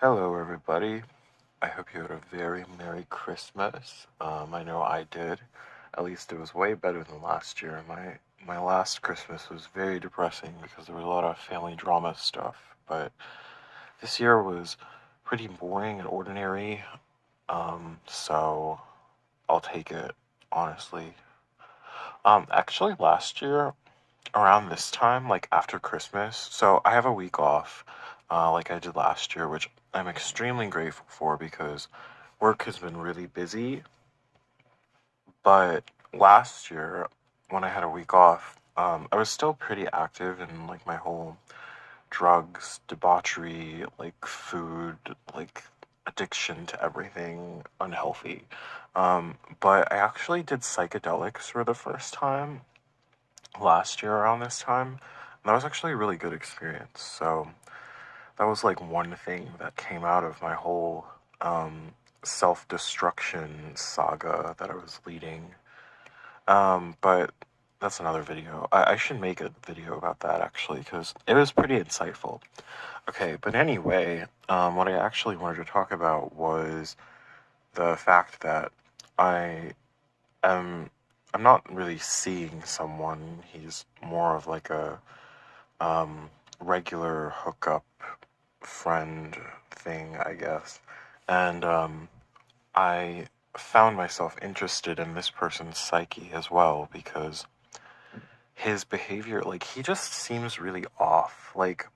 Hello, everybody. I hope you had a very Merry Christmas. I know I did. At least it was way better than last year. My last Christmas was very depressing because there was a lot of family drama stuff. But this year was pretty boring and ordinary. So I'll take it, honestly. Actually, last year around this time, like after Christmas, so I have a week off, like I did last year, which I'm extremely grateful for because work has been really busy. But last year, when I had a week off, I was still pretty active in like my whole drugs, debauchery, like food, like addiction to everything unhealthy. But I actually did psychedelics for the first time last year around this time. And that was actually a really good experience. So that was like one thing that came out of my whole self destruction saga that I was leading. But that's another video. I should make a video about that actually because it was pretty insightful. Okay, but anyway, what I actually wanted to talk about was the fact that I am I'm not really seeing someone. He's more of like a regular hookup friend thing, I guess. And I found myself interested in this person's psyche as well because his behavior, like, he just seems really off. Like,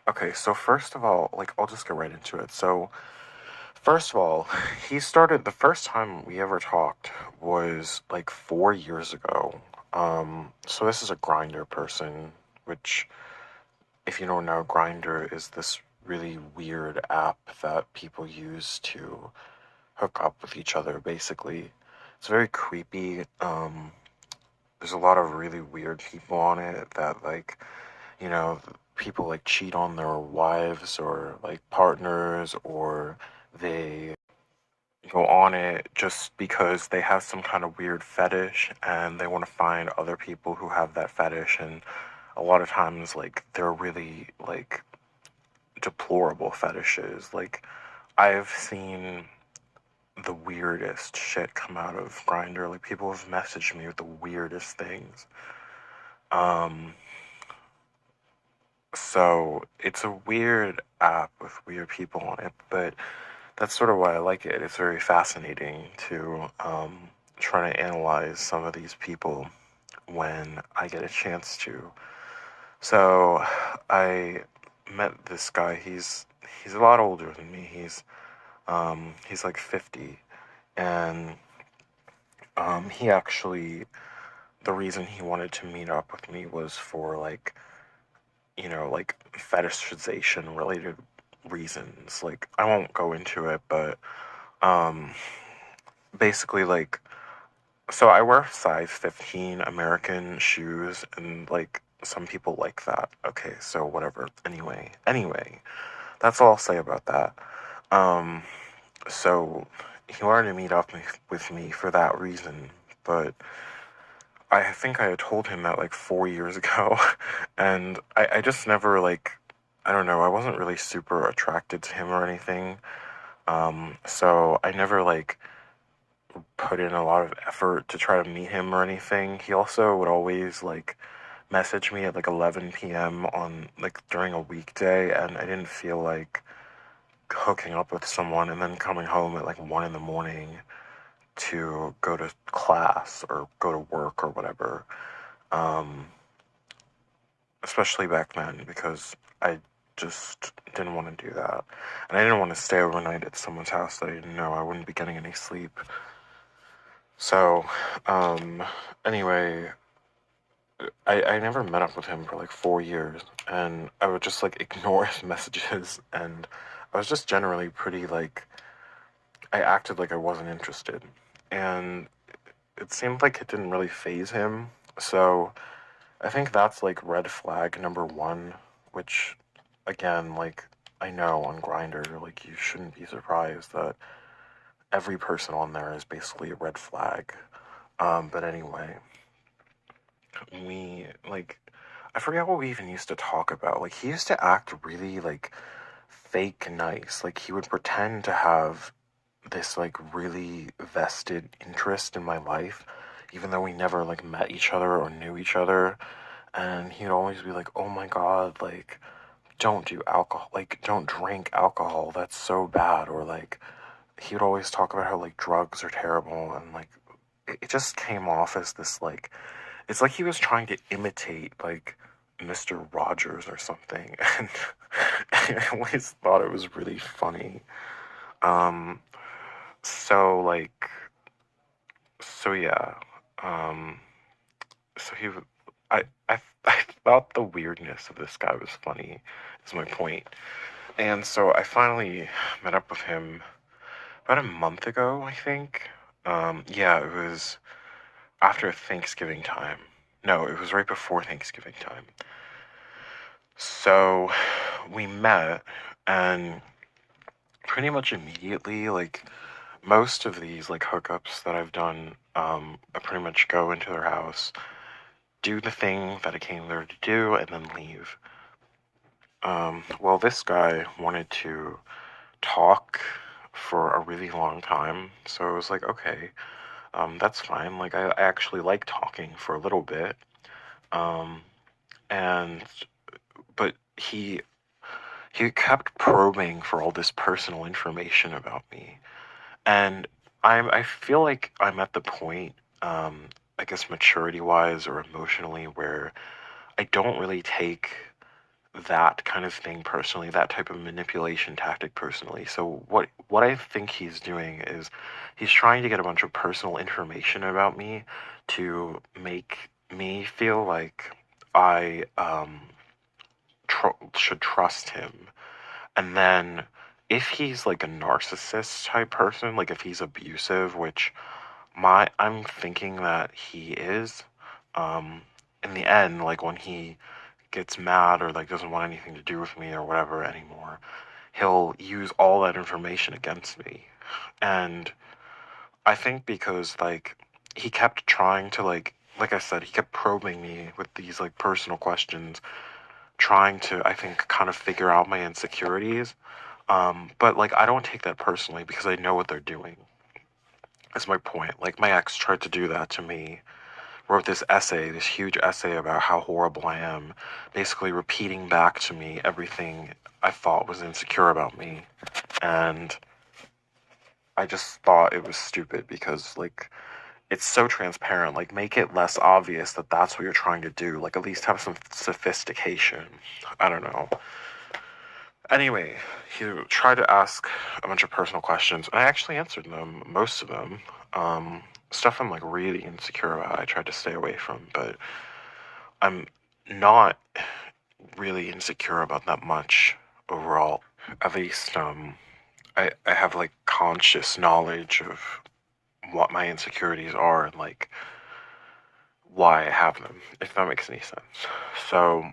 okay, so first of all, like, I'll just get right into it. So, first of all, he started, the first time we ever talked was like 4 years ago. So this is a Grinder person, which, if you don't know, Grinder is this really weird app that people use to hook up with each other, basically. It's very creepy. There's a lot of really weird people on it that, like, you know, people like cheat on their wives or like partners, or they go on it just because they have some kind of weird fetish and they want to find other people who have that fetish. And a lot of times, like, they're really like deplorable fetishes. Like, I've seen the weirdest shit come out of Grinder. Like, people have messaged me with the weirdest things. Um, so it's a weird app with weird people on it, but that's sort of why I like it. It's very fascinating to try to analyze some of these people when I get a chance to. So I met this guy. He's a lot older than me. He's like 50, and he actually, the reason he wanted to meet up with me was for like, you know, like fetishization related reasons. Like, I won't go into it, but um basically, like, so I wear size 15 American shoes, and like some people like that. Okay, so whatever. Anyway, that's all I'll say about that. Um so he wanted to meet up with me for that reason, but I think I had told him that like 4 years ago, and I just never, like, I don't know, I wasn't really super attracted to him or anything. So I never like put in a lot of effort to try to meet him or anything. He also would always like message me at like 11 p.m. on like during a weekday, and I didn't feel like hooking up with someone and then coming home at like 1 in the morning to go to class or go to work or whatever. Um, Especially back then, because I just didn't want to do that. And I didn't want to stay overnight at someone's house that I didn't know. I wouldn't be getting any sleep. So, um, anyway, I never met up with him for like 4 years, and I would just like ignore his messages, and I was just generally pretty like, I acted like I wasn't interested. And it seemed like it didn't really faze him. So I think that's like red flag number one, which, again, like, I know on Grinder, like, you shouldn't be surprised that every person on there is basically a red flag. But anyway, we, like, I forget what we even used to talk about. Like, he used to act really, like, fake nice. Like, he would pretend to have this, like, really vested interest in my life, even though we never, like, met each other or knew each other. And he'd always be like, oh my god, like, don't do alcohol, like, don't drink alcohol, that's so bad. Or, like, he would always talk about how, like, drugs are terrible, and, like, it just came off as this, like, it's like he was trying to imitate, like, Mr. Rogers or something, and I always thought it was really funny. Um, so, like, so yeah, um, so he, I thought the weirdness of this guy was funny, is my point. And so I finally met up with him about a month ago, I think. Yeah, it was after Thanksgiving time. No, it was right before Thanksgiving time. So we met, and pretty much immediately, like, most of these, like, hookups that I've done, I pretty much go into their house, do the thing that I came there to do, and then leave. Well, this guy wanted to talk for a really long time, so I was like, okay, that's fine. Like, I actually like talking for a little bit. Um, and, but he kept probing for all this personal information about me. And I feel like I'm at the point, I guess maturity wise or emotionally, where I don't really take that kind of thing personally, that type of manipulation tactic personally. So what I think he's doing is he's trying to get a bunch of personal information about me to make me feel like I should trust him. And then if he's like a narcissist type person, like if he's abusive, which I'm thinking that he is, in the end, like when he gets mad or like doesn't want anything to do with me or whatever anymore, he'll use all that information against me. And I think because like he kept trying to like I said, he kept probing me with these like personal questions, trying to, I think, kind of figure out my insecurities. But like I don't take that personally because I know what they're doing. That's my point. Like my ex tried to do that to me, wrote this essay, this huge essay about how horrible I am, basically repeating back to me everything I thought was insecure about me. And I just thought it was stupid because, like, it's so transparent. Like, make it less obvious that that's what you're trying to do. Like, at least have some sophistication. I don't know. Anyway, he tried to ask a bunch of personal questions, and I actually answered them, most of them. Stuff I'm like really insecure about, I tried to stay away from, but I'm not really insecure about that much overall. At least, I have like conscious knowledge of what my insecurities are and like why I have them, if that makes any sense. So,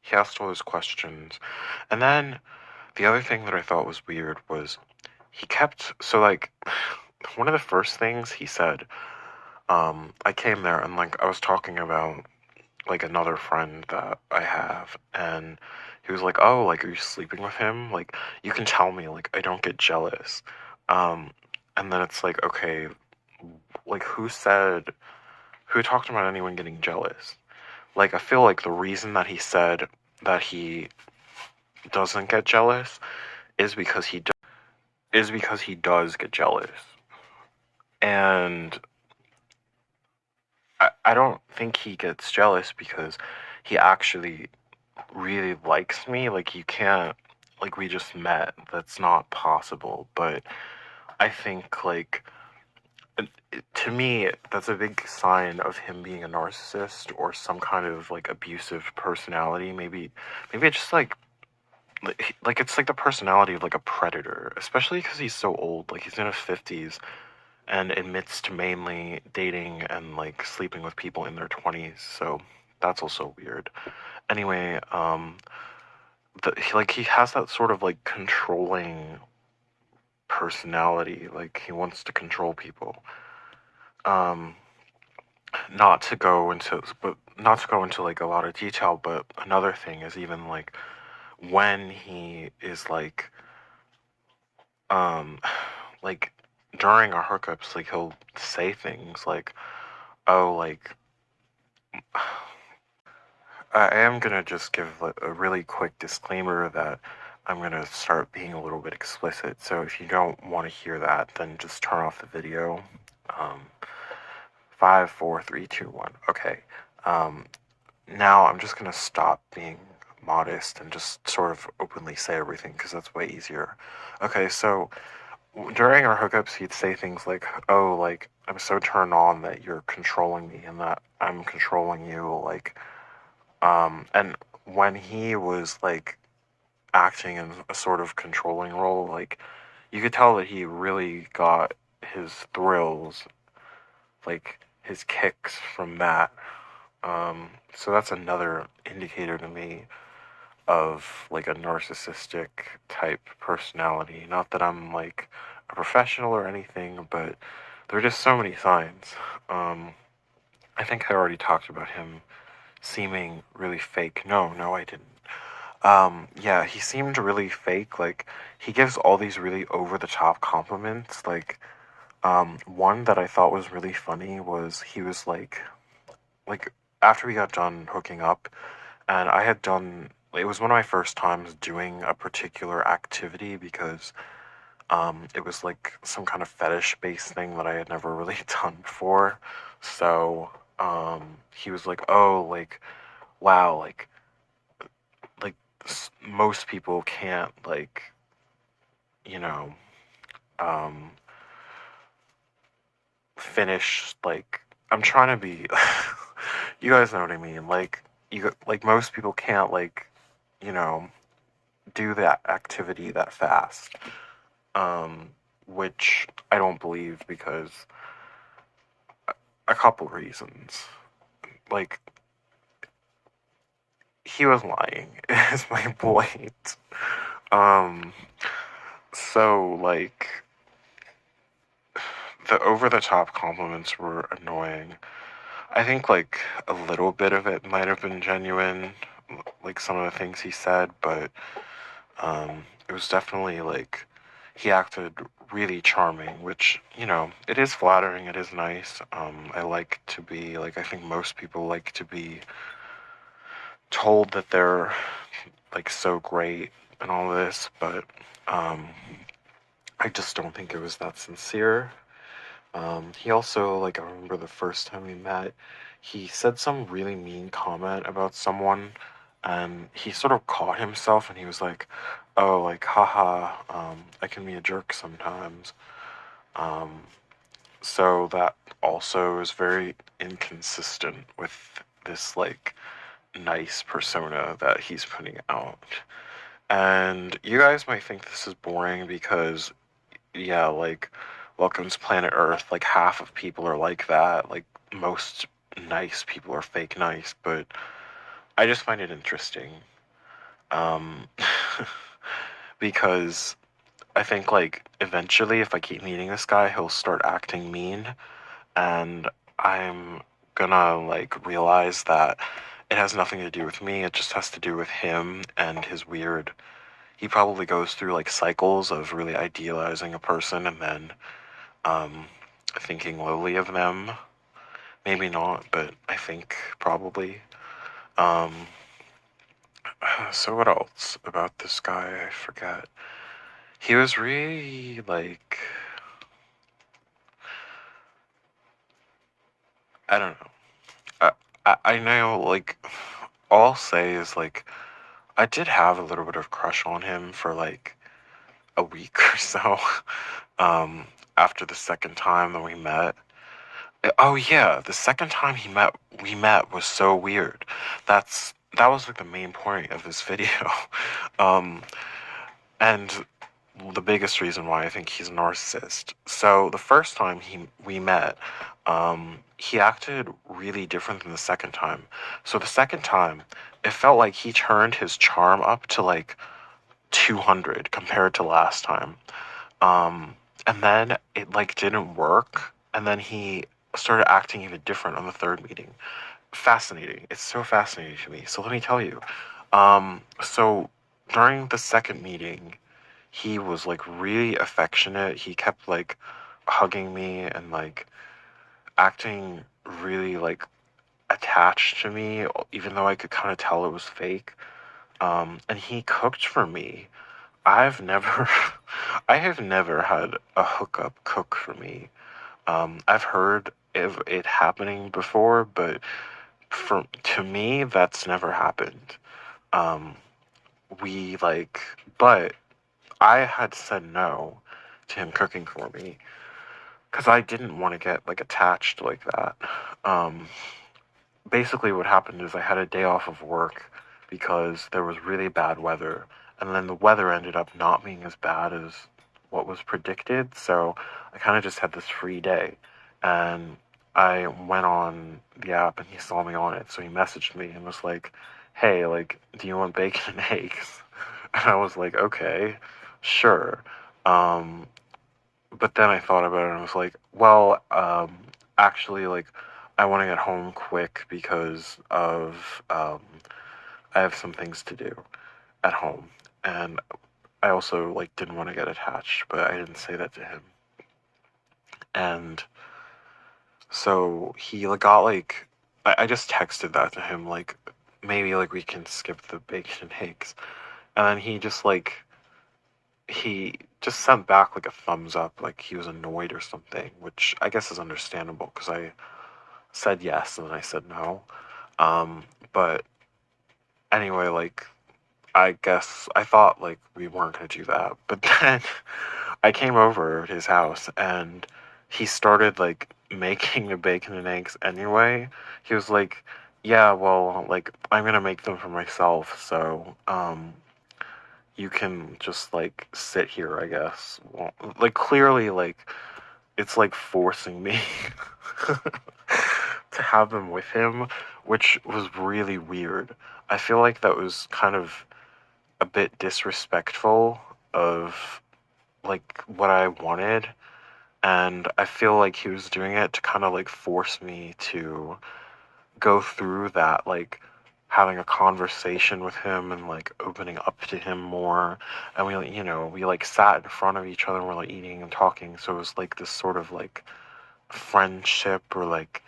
he asked all those questions, and then the other thing that I thought was weird was he kept, so like, one of the first things he said, I came there and like I was talking about like another friend that I have, and he was like, "Oh, like, are you sleeping with him? Like, you can tell me, like, I don't get jealous." Um, and then it's like, okay, like, who talked about anyone getting jealous? Like, I feel like the reason that he said that he doesn't get jealous is because he does get jealous, and I don't think he gets jealous because he actually really likes me. Like, you can't, like, we just met. That's not possible. But I think, like, to me, that's a big sign of him being a narcissist or some kind of, like, abusive personality. Maybe it's just, like it's like the personality of, like, a predator, especially because he's so old. Like, he's in his 50s and admits to mainly dating and, like, sleeping with people in their 20s. So that's also weird. Anyway, he has that sort of like controlling personality, like he wants to control people. um not to go into like a lot of detail, but another thing is even like when he is um, like during our hookups, like he'll say things like, "Oh, like I am gonna just give a really quick disclaimer that I'm gonna start being a little bit explicit. So if you don't want to hear that, then just turn off the video. Um, 5, 4, 3, 2, 1. Okay. Um, Now I'm just gonna stop being modest and just sort of openly say everything because that's way easier. Okay, so during our hookups, he'd say things like, "Oh, like I'm so turned on that you're controlling me and that I'm controlling you." And when he was like acting in a sort of controlling role, like you could tell that he really got his thrills, like his kicks from that. So that's another indicator to me of like a narcissistic type personality. Not that I'm like a professional or anything, but there are just so many signs. Um, I think I already talked about him seeming really fake. No, I didn't. Yeah, he seemed really fake. Like, he gives all these really over the top compliments. Like, one that I thought was really funny was he was like, after we got done hooking up, and I had done, it was one of my first times doing a particular activity because, it was like some kind of fetish based thing that I had never really done before. So, he was like, oh, like, wow, like most people can't you know um finish like I'm trying to be you guys know what I mean, like you like most people can't you know do that activity that fast, um which I don't believe because a couple reasons. Like, he was lying is my point. um so like the over the top compliments were annoying. I think like a little bit of it might have been genuine, like some of the things he said, but it was definitely like he acted really charming, which, it is flattering, it is nice. I like to be like, I think most people like to be told that they're like so great and all this, but um I just don't think it was that sincere. He also, like, I remember the first time we met, he said some really mean comment about someone, and he sort of caught himself, and he was like, "Oh, like, haha, I can be a jerk sometimes." Um, so that also is very inconsistent with this, like, nice persona that he's putting out. And you guys might think this is boring because yeah, like, welcome to planet Earth. Like, half of people are like that. Like, most nice people are fake nice, but I just find it interesting. Um, because I think, like, eventually, if I keep meeting this guy, he'll start acting mean, and I'm gonna, like, realize that it has nothing to do with me. It just has to do with him and his weird. He probably goes through, like, cycles of really idealizing a person and then um, thinking lowly of them. Maybe not, but I think probably. Um, so what else about this guy? I forget. He was really like, I don't know. I know, like, all I'll say is like I did have a little bit of crush on him for like a week or so. Um, After the second time that we met. Oh yeah, the second time we met was so weird. That was like the main point of this video. Um, and the biggest reason why I think he's a narcissist. So the first time we met, he acted really different than the second time. So the second time, it felt like he turned his charm up to like 200 compared to last time. And then it like didn't work, and then he started acting even different on the third meeting. Fascinating. It's so fascinating to me. So let me tell you. So during the second meeting, he was like really affectionate. He kept like hugging me and like acting really like attached to me, even though I could kind of tell it was fake. And he cooked for me. I've never, I have never had a hookup cook for me. I've heard of it happening before, but to me, that's never happened. Um, we like, but I had said no to him cooking for me because I didn't want to get like attached like that. Um, Basically, what happened is I had a day off of work because there was really bad weather, and then the weather ended up not being as bad as what was predicted. So I kind of just had this free day, and I went on the app, and he saw me on it, so he messaged me and was like, "Hey, like, do you want bacon and eggs?" And I was like, "Okay, sure." Um, but then I thought about it and was like, well, actually, like, I want to get home quick because of I have some things to do at home, and I also like didn't want to get attached, but I didn't say that to him, and so he like got like I just texted that to him like maybe like we can skip the bacon and eggs, and then he just sent back like a thumbs up, like he was annoyed or something, which I guess is understandable because I said yes and then I said no. But anyway, like I guess I thought like we weren't gonna do that, but then I came over to his house and he started like making the bacon and eggs anyway. He was like, "Yeah, well, like I'm gonna make them for myself, so you can just like sit here, I guess." Well, like clearly, like it's like forcing me to have them with him, which was really weird. I feel like that was kind of a bit disrespectful of like what I wanted, and I feel like he was doing it to kind of like force me to go through that, like having a conversation with him and like opening up to him more. And we like sat in front of each other and we're like eating and talking, so it was like this sort of like friendship or like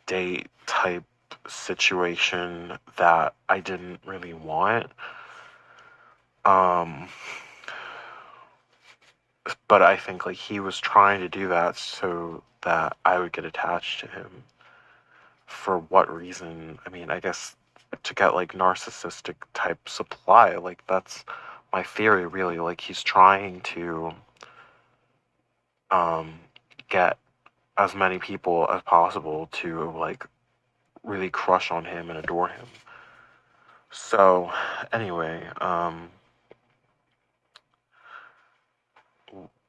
date type situation that I didn't really want. Um, but I think like he was trying to do that so that I would get attached to him. For what reason? I mean, I guess to get like narcissistic type supply, like that's my theory really. Like he's trying to um get as many people as possible to like really crush on him and adore him. So anyway,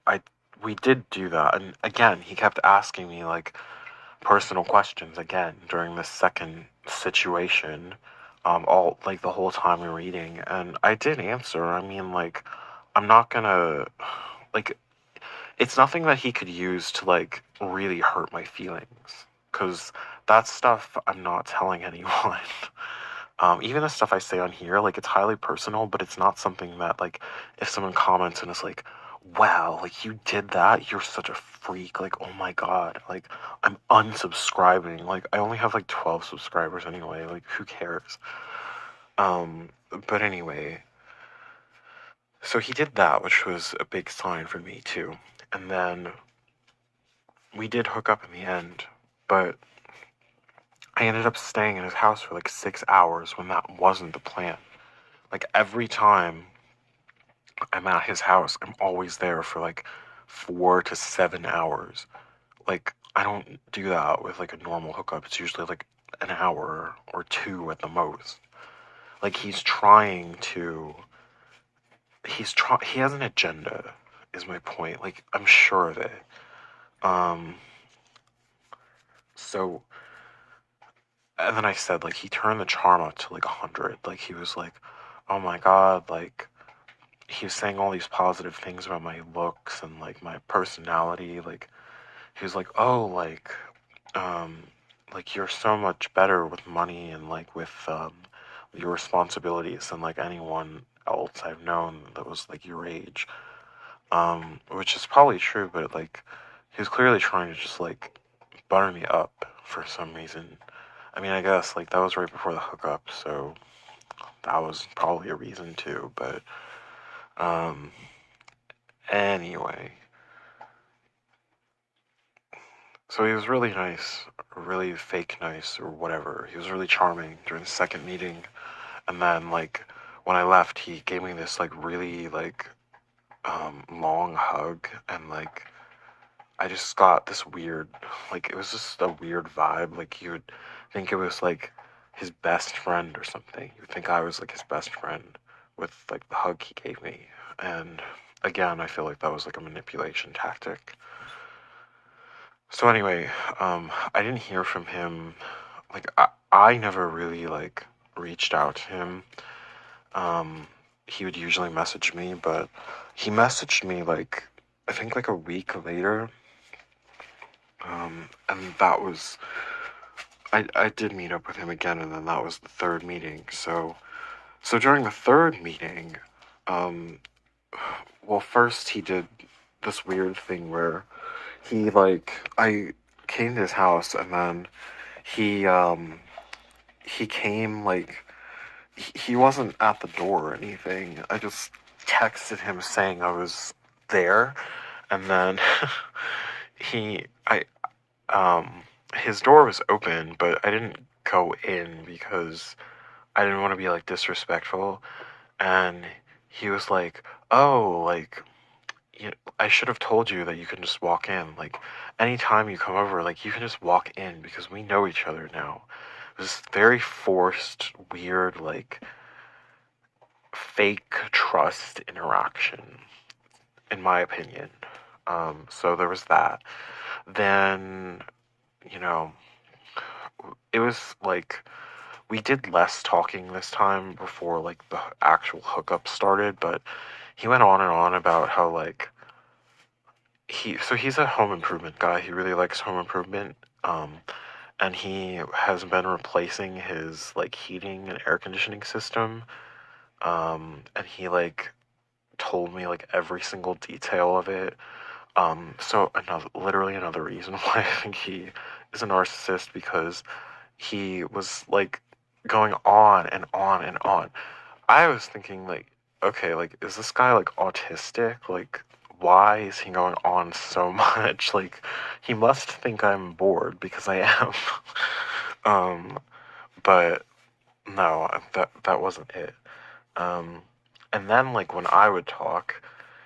I we did do that, and again, he kept asking me like personal questions again during this second situation, all like the whole time we were eating, and I did answer. I mean, like, I'm not gonna like it's nothing that he could use to like really hurt my feelings, because that's stuff I'm not telling anyone. Even the stuff I say on here, like it's highly personal, but it's not something that like if someone comments and it's like, wow, like you did that, you're such a freak, like oh my god, like I'm unsubscribing. Like I only have like 12 subscribers anyway, like who cares? But anyway, so he did that, which was a big sign for me too. And then we did hook up in the end, but I ended up staying in his house for like 6 hours when that wasn't the plan. Like every time I'm at his house, I'm always there for like 4 to 7 hours. Like I don't do that with like a normal hookup. It's usually like an hour or two at the most. Like he has an agenda, is my point. Like I'm sure of it. Um so and then I said like he turned the charm up to like 100. Like he was like, "Oh my god, like he was saying all these positive things about my looks and like my personality. Like he was like, "Oh, um like you're so much better with money and like with your responsibilities than like anyone else I've known that was like your age. Which is probably true, but like he was clearly trying to just like butter me up for some reason. I mean, I guess like that was right before the hookup, so that was probably a reason too. But um, anyway, so he was really nice, really fake nice or whatever. He was really charming during the second meeting, and then like when I left, he gave me this like really like long hug, and like I just got this weird, like, it was just a weird vibe. Like, you would think it was, like, his best friend or something. You would think I was, like, his best friend with, like, the hug he gave me. And, again, I feel like that was, like, a manipulation tactic. So, anyway, I didn't hear from him. Like, I never really, like, reached out to him. He would usually message me, but he messaged me, like, I think, like, a week later. And that was, I did meet up with him again, and then that was the third meeting. So during the third meeting, um, well, first he did this weird thing where he, like, I came to his house, and then he, he came, like, he wasn't at the door or anything. I just texted him saying I was there, and then he, his door was open, but I didn't go in because I didn't want to be like disrespectful. And he was like, "Oh, like, I should have told you that you can just walk in. Like, anytime you come over, like, you can just walk in because we know each other now." It was very forced, weird, like, fake trust interaction, in my opinion. So there was that. Then, you know, it was like we did less talking this time before like the actual hookup started, but he went on and on about how like he's a home improvement guy. He really likes home improvement. And he has been replacing his like heating and air conditioning system. And he like told me like every single detail of it. So literally another reason why I think he is a narcissist, because he was like going on and on and on. I was thinking like, okay, like is this guy like autistic? Like why is he going on so much? Like he must think I'm bored because I am. um, but no, that wasn't it. Um, and then like when I would talk,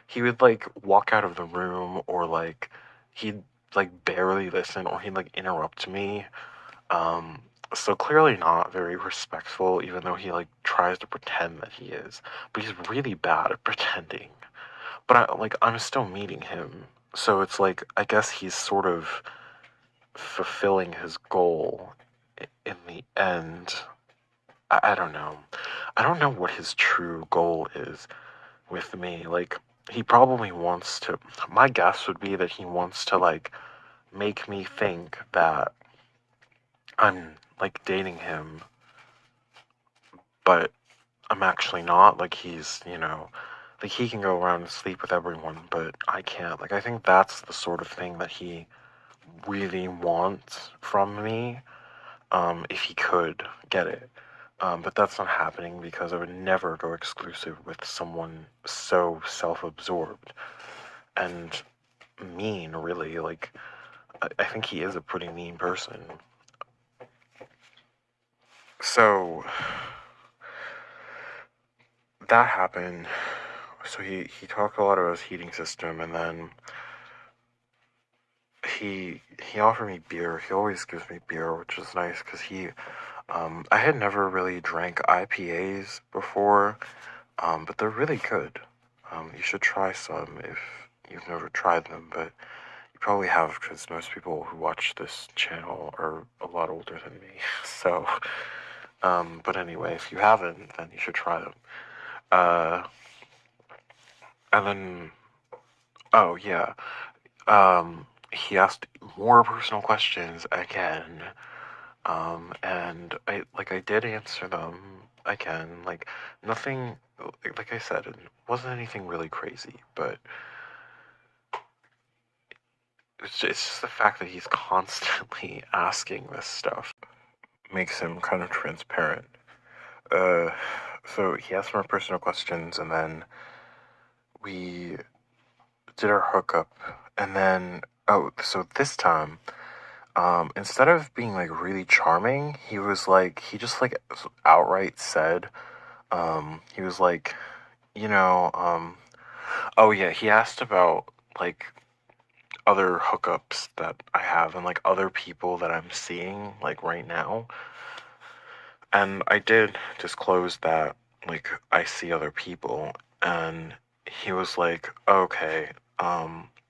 he would like walk out of the room, or like he'd like barely listen, or he'd like interrupt me. Um, so clearly not very respectful, even though he like tries to pretend that he is. But he's really bad at pretending. But I'm still meeting him, so it's like I guess he's sort of fulfilling his goal in the end. I don't know. I don't know what his true goal is with me. Like he probably wants to. My guess would be that he wants to like make me think that I'm like dating him, but I'm actually not. Like he's, like he can go around and sleep with everyone, but I can't. Like I think that's the sort of thing that he really wants from me, if he could get it. But that's not happening because I would never go exclusive with someone so self-absorbed and mean, really. Like, I think he is a pretty mean person. So, that happened. So he talked a lot about his heating system, and then he offered me beer. He always gives me beer, which is nice because I had never really drank IPAs before, but they're really good. You should try some if you've never tried them, but you probably have because most people who watch this channel are a lot older than me. So, but anyway, if you haven't, then you should try them. Uh, and then, oh yeah, he asked more personal questions again. And I did answer them again. Like, nothing, like I said, it wasn't anything really crazy, but it's just the fact that he's constantly asking this stuff makes him kind of transparent. Uh, so he asked more personal questions, and then we did our hookup, and then, oh, so this time, instead of being like really charming, he just like outright said, he was like, you know, oh yeah, he asked about like other hookups that I have and like other people that I'm seeing like right now. And I did disclose that like I see other people, and he was like, okay,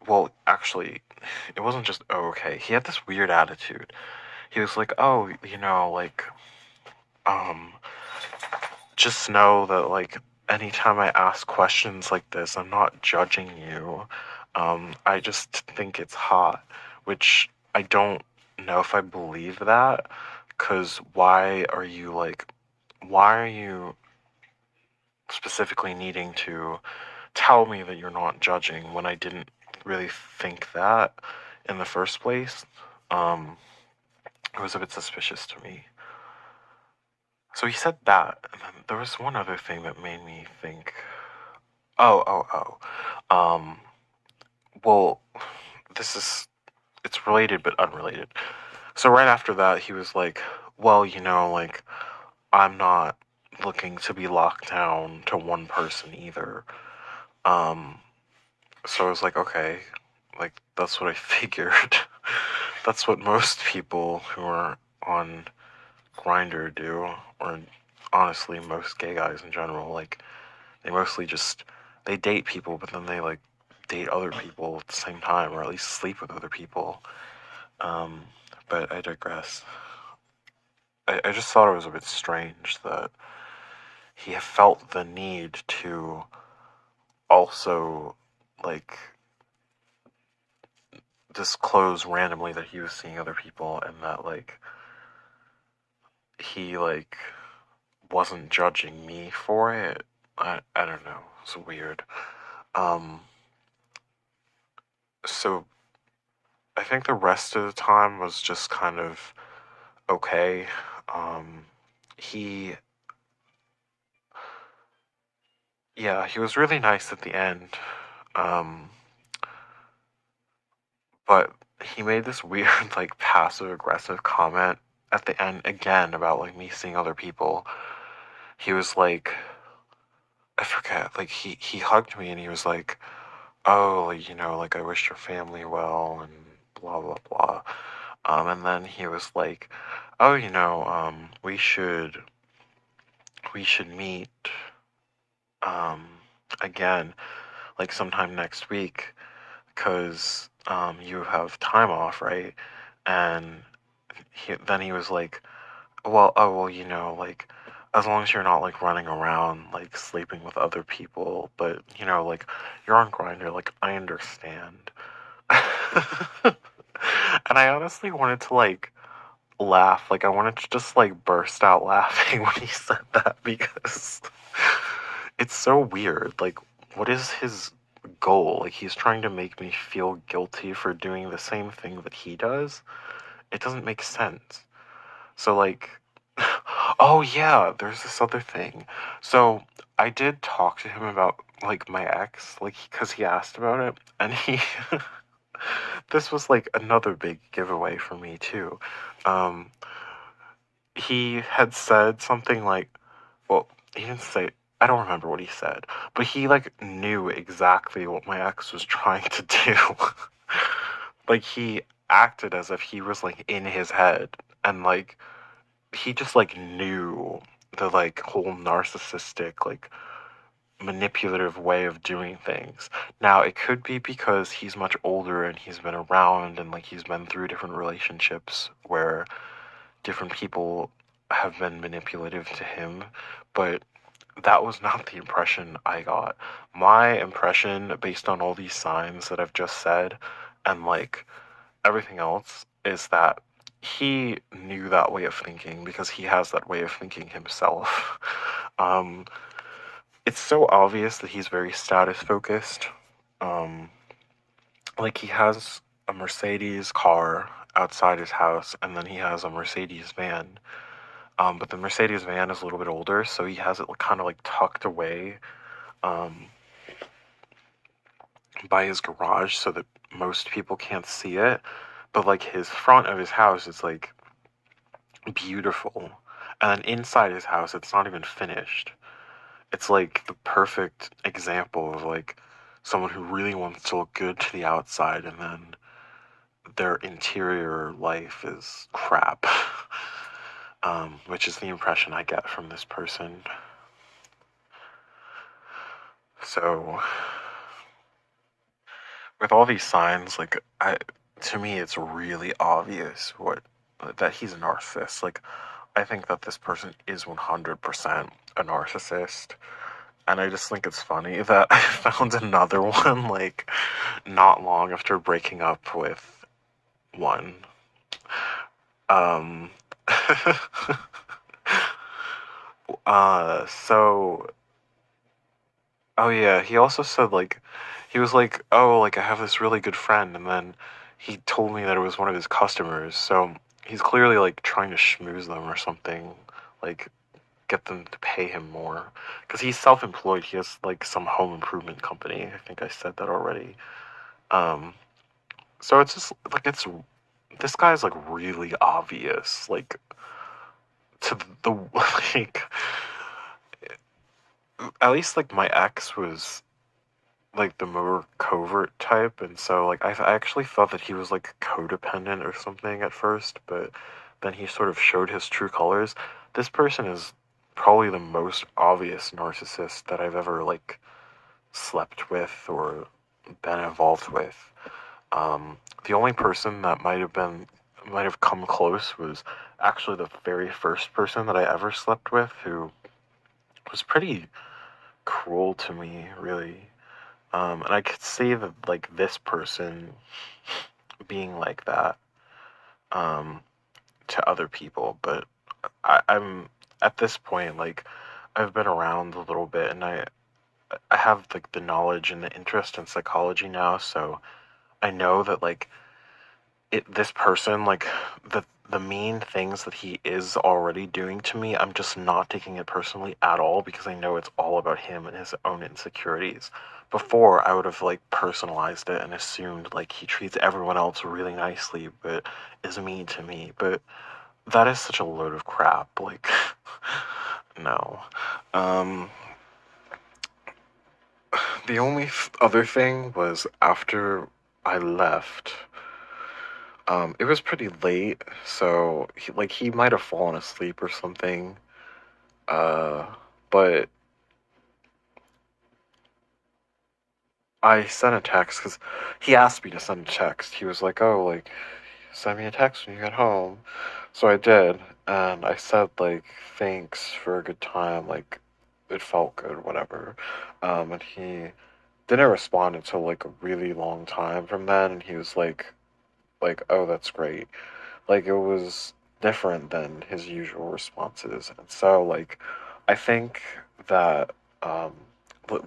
well, actually, it wasn't just okay. He had this weird attitude. He was like, oh, um, just know that like anytime I ask questions like this, I'm not judging you. I just think it's hot, which I don't know if I believe that, because why are you specifically needing to tell me that you're not judging when I didn't really think that in the first place? It was a bit suspicious to me. So he said that, and then there was one other thing that made me think, oh, oh, oh. Well, this is, it's related but unrelated. So right after that, he was like, well, like, I'm not looking to be locked down to one person either. Um, so I was like, okay, like, that's what I figured. That's what most people who are on Grindr do, or honestly, most gay guys in general. Like, they mostly just, they date people, but then they, like, date other people at the same time, or at least sleep with other people. Um, but I digress. I just thought it was a bit strange that he felt the need to also, like, disclose randomly that he was seeing other people, and that, like, he, like, wasn't judging me for it. I don't know. It's weird. Um, so I think the rest of the time was just kind of okay. Um, he, yeah, he was really nice at the end. Um, but he made this weird, like, passive aggressive comment at the end again about, like, me seeing other people. He was like, I forget, like, he hugged me and he was like, oh, like, like, I wish your family well and blah, blah, blah. And then he was like, oh, we should meet, um, again, like, sometime next week, because, you have time off, right? And then he was like, well, oh, well, like, as long as you're not, like, running around, like, sleeping with other people, but, like, you're on Grindr, like, I understand. And I honestly wanted to, like, laugh. Like, I wanted to just, like, burst out laughing when he said that, because it's so weird. Like, what is his goal? Like, he's trying to make me feel guilty for doing the same thing that he does? It doesn't make sense. So, like, oh yeah, there's this other thing. So, I did talk to him about, like, my ex, like, because he asked about it, and he, this was, like, another big giveaway for me, too. Um, he had said something like, well, he didn't say, I don't remember what he said, but he, like, knew exactly what my ex was trying to do. Like, he acted as if he was, like, in his head, and, like, he just, like, knew the, like, whole narcissistic, like, manipulative way of doing things. Now, it could be because he's much older and he's been around and, like, he's been through different relationships where different people have been manipulative to him, but that was not the impression I got. My impression, based on all these signs that I've just said, and, like, everything else, is that he knew that way of thinking because he has that way of thinking himself. um, it's so obvious that he's very status focused. Um, like he has a Mercedes car outside his house, and then he has a Mercedes van. But the Mercedes van is a little bit older, so he has it kind of like tucked away um, by his garage so that most people can't see it. But like his front of his house is like beautiful, and then inside his house, it's not even finished. It's like the perfect example of like someone who really wants to look good to the outside, and then their interior life is crap. Which is the impression I get from this person. So, with all these signs, like to me, it's really obvious what that he's a narcissist. Like, I think that this person is 100% a narcissist, and I just think it's funny that I found another one like not long after breaking up with one. Um, so oh yeah, he also said like he was like, "Oh, like I have this really good friend," and then he told me that it was one of his customers. So he's clearly like trying to schmooze them or something, like get them to pay him more because he's self-employed. He has like some home improvement company. I think I said that already. Um, so it's just like it's this guy's like really obvious, like to the like at least like my ex was like the more covert type, and so like I actually thought that he was like codependent or something at first, but then he sort of showed his true colors. This person is probably the most obvious narcissist that I've ever like slept with or been involved with. The only person that might have come close was actually the very first person that I ever slept with, who was pretty cruel to me, really. And I could see that like this person being like that um, to other people, but I'm at this point like I've been around a little bit, and I have like the knowledge and the interest in psychology now, so I know that like this person like the mean things that he is already doing to me, I'm just not taking it personally at all because I know it's all about him and his own insecurities. Before, I would have like personalized it and assumed like he treats everyone else really nicely but is mean to me. But that is such a load of crap. Like, no. Um, the only other thing was after I left. It was pretty late, so he might have fallen asleep or something. Uh, but I sent a text because he asked me to send a text. He was like, "Oh, like send me a text when you get home." So I did, and I said like, "Thanks for a good time. Like, it felt good, whatever." And he didn't respond until like a really long time from then, and he was like, "Oh, that's great." Like it was different than his usual responses, and so like I think that um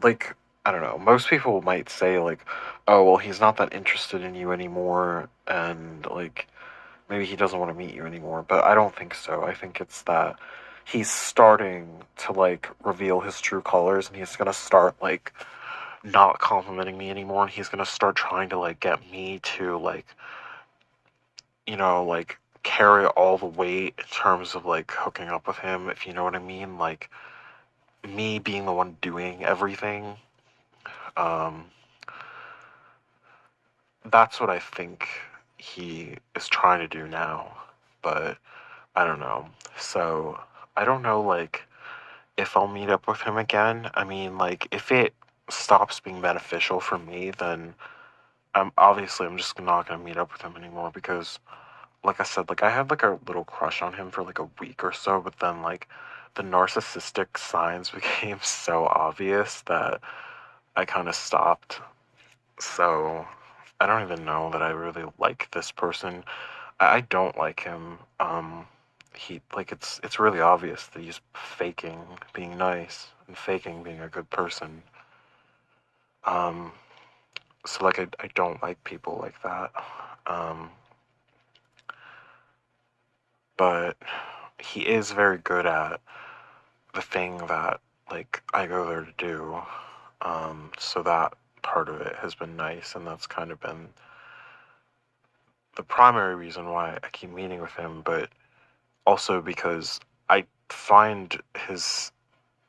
like I don't know, most people might say like, oh well, he's not that interested in you anymore, and like maybe he doesn't want to meet you anymore, but I don't think so. I think it's that he's starting to like reveal his true colors, and he's gonna start like not complimenting me anymore, and he's gonna start trying to like get me to like, like carry all the weight in terms of like hooking up with him, if you know what I mean. Like me being the one doing everything. Um, that's what I think he is trying to do now, but I don't know. So I don't know, like, if I'll meet up with him again. I mean, like, if it stops being beneficial for me, then I'm just not gonna meet up with him anymore because like I said, like I had like a little crush on him for like a week or so, but then like the narcissistic signs became so obvious that I kind of stopped. So I don't even know that I really like this person. I don't like him. It's really obvious that he's faking being nice and faking being a good person. Um, so like I don't like people like that. Um, but he is very good at the thing that like I go there to do. So that part of it has been nice, and that's kind of been the primary reason why I keep meeting with him, but also because I find his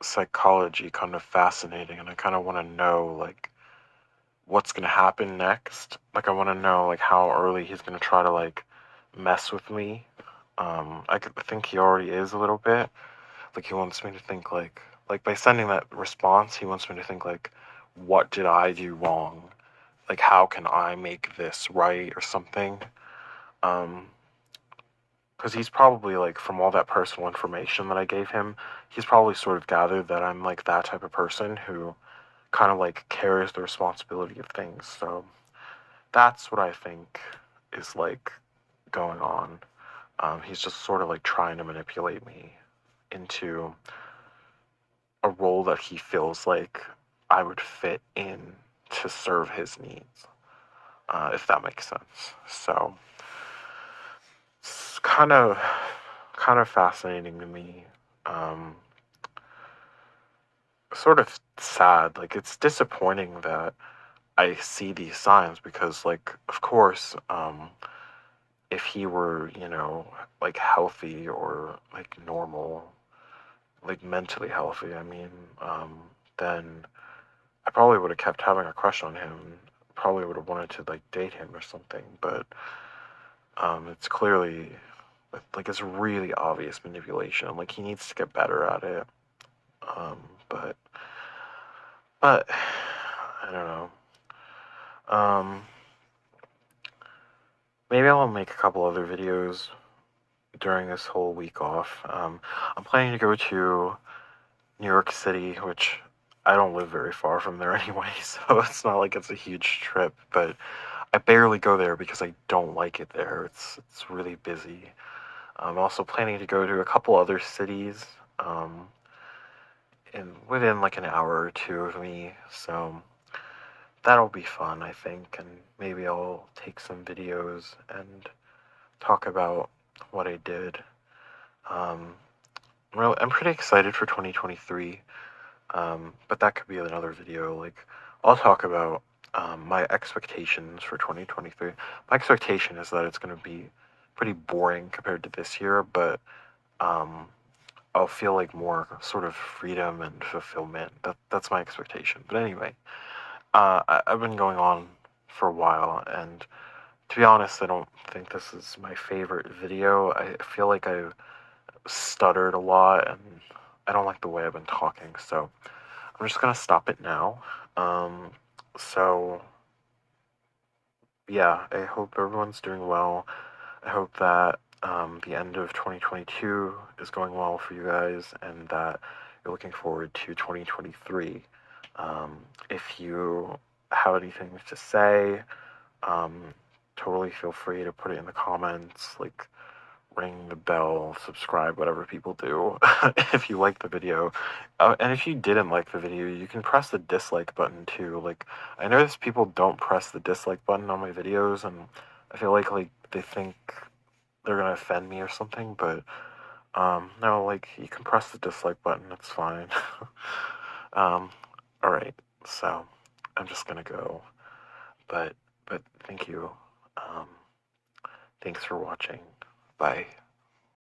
psychology kind of fascinating, and I kind of want to know like what's going to happen next. Like I want to know like how early he's going to try to like mess with me. I think he already is a little bit. Like he wants me to think like by sending that response, he wants me to think like, what did I do wrong? Like how can I make this right or something? Um, because he's probably like from all that personal information that I gave him, he's probably sort of gathered that I'm like that type of person who kind of like carries the responsibility of things. So that's what I think is like going on. He's just sort of like trying to manipulate me into a role that he feels like I would fit in to serve his needs, if that makes sense. So it's kind of fascinating to me. Um, Sort of sad. Like it's disappointing that I see these signs because, like, of course, if he were, like healthy or like normal, like mentally healthy, I mean, then I probably would have kept having a crush on him. Probably would have wanted to like date him or something. But it's clearly like it's really obvious manipulation. Like he needs to get better at it. Um, but but I don't know. Um, Maybe I'll make a couple other videos during this whole week off. I'm planning to go to New York City, which I don't live very far from there anyway, so it's not like it's a huge trip, but I barely go there because I don't like it there. It's really busy. I'm also planning to go to a couple other cities, within like an hour or two of me, so that'll be fun, I think, and maybe I'll take some videos and talk about what I did. Um, I'm pretty excited for 2023, but that could be another video. Like, I'll talk about my expectations for 2023. My expectation is that it's going to be pretty boring compared to this year, but um, I'll feel like more sort of freedom and fulfillment. That's my expectation. But anyway, I've been going on for a while, and to be honest, I don't think this is my favorite video. I feel like I stuttered a lot, and I don't like the way I've been talking, so I'm just gonna stop it now. Um, so yeah, I hope everyone's doing well. I hope that the end of 2022 is going well for you guys, and that you're looking forward to 2023. If you have anything to say, um, totally feel free to put it in the comments. Like, ring the bell, subscribe, whatever people do, if you like the video. And if you didn't like the video, you can press the dislike button too. Like, I notice people don't press the dislike button on my videos, and I feel like they think they're gonna offend me or something, but no, like, you can press the dislike button, it's fine. um, alright, so I'm just gonna go, but thank you. Thanks for watching. Bye.